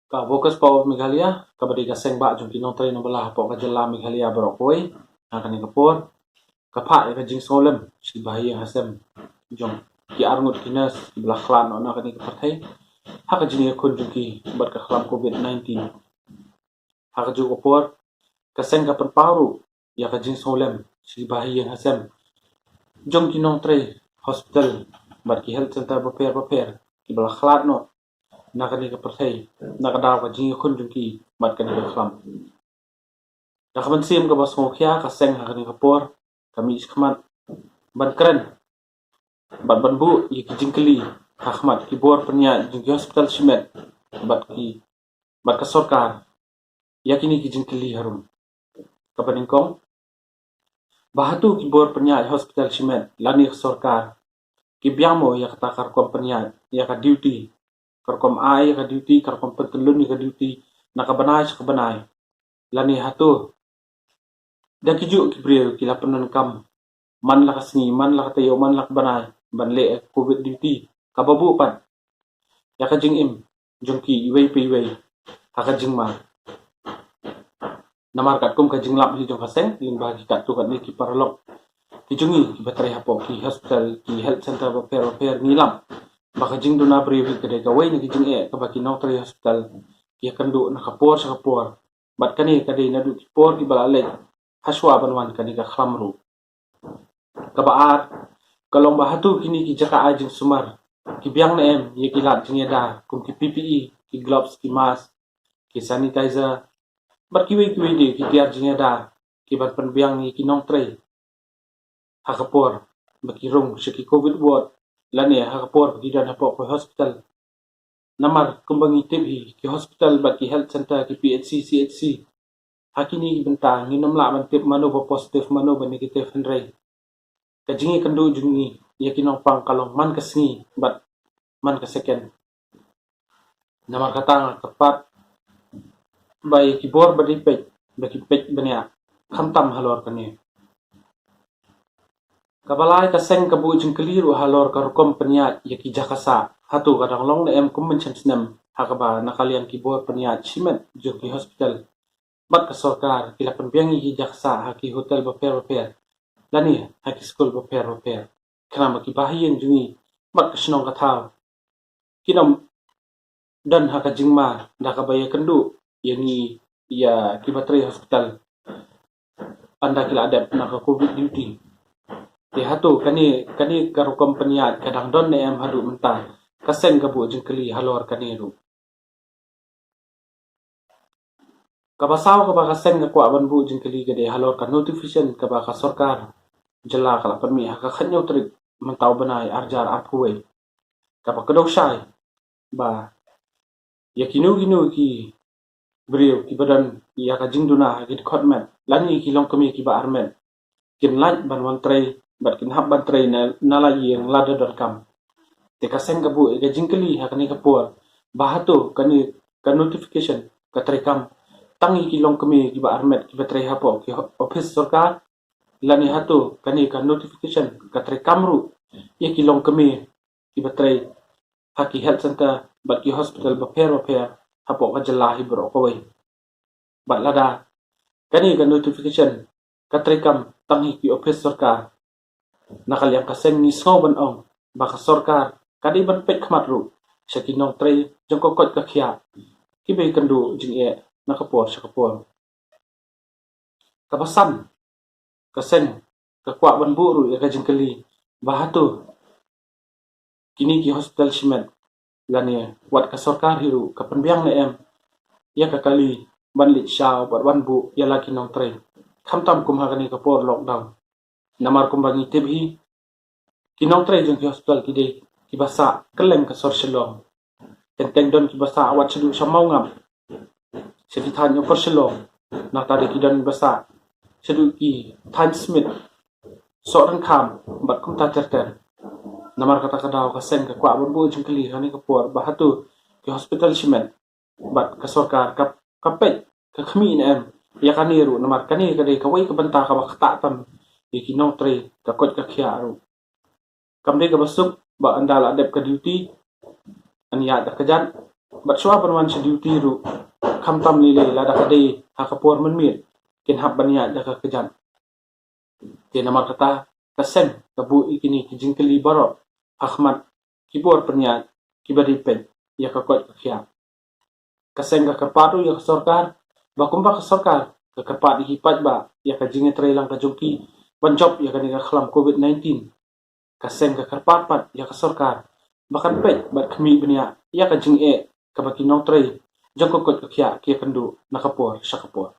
Ka Bokas pa Meghalaya, kabadi ka seng ba jung kinong tray no bala po ka jala Meghalaya Barokoy, kani kapor, kapa ka jing solem, si bahaya hasem, jung ki arngut kinas, ki belah klan no kani kapartai, haka jini kun jung ki bat ka klan COVID-19. Haka jung kapor, ka seng ka perparu, ya ka jing solem, si bahaya hasem, jung kinong tray hospital, bat ki health center baper, ki belah klan no, nakani ka pertai nakadaw ka jing kun jung ki bat kani ka klam nakaban sim ka bas ngokya ka seng hakani ka por kami iskmat ban kren bat ban bu yi ki jing kli hakmat ki bor penya jing ki hospital simet bat ka sorkar yakini ki jing kli harum kabaning kong bahatu ki bor penya hospital simet lani ka sorkar ki biamo ya kata kar kompenya ya ka duty karkom ai ka duty karkom petelun ka duty nakabanay sa kabanay lani hatu dakiju ki brio ki lapanan kam man lakas ni man lakatayo man lakbanay banle covid duty kababu pan ya ka jing im jong ki iway pe iway haka jing ma namarkat kum ka jing lap hi jong kaseng ling bagi kat tu kat ni ki paralok ki jungi ki batray hapo ki hospital ki health center pair nilam baka jing duna brevi kedai gawai ni jing kabaki notary hospital ki kandu nakapor sa kapor bat kani kadai nadu ki por ki balalek haswa banwan kani ka khlamru kabaat kalong bahatu kini ki jaka ajing sumar ki biang na em ye ki lat jing da kum ki PPE ki gloves ki mask ki sanitizer bat ki wei di ki tiar jing da ki bat pen biang ni ki notary hakapor baki rung ki covid ward lani hakapor di dan hapo ko hospital namar kumbangi tibhi ki hospital baki health center ki PHC CHC hakini benta nginom la man tip mano ba positive mano ba negative henry kajingi kandu jungi yakinong pang kalong man kasngi bat man ka second namar katang kapat bay ki bor ba dipet baki pet banya khamtam halor kani kabalai ka seng kabu jing keliru halor ka rukom penyat yaki jakasa hatu kadang long na em kum mencem snem hakaba nakalian ki bor penyat simet jung ki hospital bat ka sorkar kila penbiangi ki jakasa haki hotel baper lani haki school baper kenama ki bahiyen jungi bat ka sinong kathaw kinam dan haka jingma daka baya kendu yangi ya ki batray hospital anda kila adap naka covid duty di hatu kani karukom penyat kadang don na em hadu mentah kaseng kabu jing keli halor kani ru kabasaw ka ba kaseng ka kwa banbu jing keli gede halor ka notification ka ba ka sorkar jala kala permi haka khanyo trik mentaw banay arjar aphuwe ka ba kadaw syai ba yakinu ginu ki brio ki badan ya ka jing duna ki khotmet lani ki long kami ki ba armen kin laj ban wan tray bat kin hab ban tray na nala yeng lada.com te kaseng kabu ka jing keli hakani ka por bahato kani ka notification ka trekam tangi ki long kami ki ba armet ki batray hapo ki office sorkar lani hatu kani ka notification ka trekam ru ye ki long kami ki batray haki health center bat ki hospital baper hapo ka jala hibro ko wai bat lada kani ka notification ka trekam tangi ki office sorkar nakaliang kaseng ni sngaw ban ong baka sorkar kadi ban pet khmat ru sakinong tray jong kokot ka khia kibe kandu jing nakapor sakapor kapasan kaseng kakwa ban buru ya ka jing keli bahatu kini ki hospital simet lani wat ka sorkar hiru ka penbiang na em ya ka kali ban lit shaw bat ban bu ya laki nong tray khamtam kum hakani kapor lockdown namar kumbangi tibhi kinong tray jong ki hospital kide ki basa keleng ka sorsilong teng don ki basa awat sedu samau ngam sedi than yo korsilong nak tadi ki don basa sedu ki than smith so ran kham bat kum ta terter namar kata kadaw ka seng ka kwa bu jong kali hani kapor bahatu ki hospital simen bat ka sorkar kapet ka khmi na em ya kaniru namar kani kadai kawai ka banta ka bakta tam ikinong tray ka kot ka khiaru kamde ka basuk ba andala adep ka duty ania da kajan Bat suah perman si duty ru kam tam lile lada kade hakapor man mir kin hab bania jaka kejan ke nama kata kasem kabu ikini kijing keli baro ahmad kibor pernya kibadi pen ya kakot kya kasem ka kapatu ya sorkar bakumba ka sorkar ka kapat hipat ba ya kajinge trelang ka joki banjop ya kaniga khlam covid-19 kasem ka karpat ya ka sorkar bakan pet bat kami benia ya kajing kabaki nong tre jong kokot kya kia kendu nakapor syakapor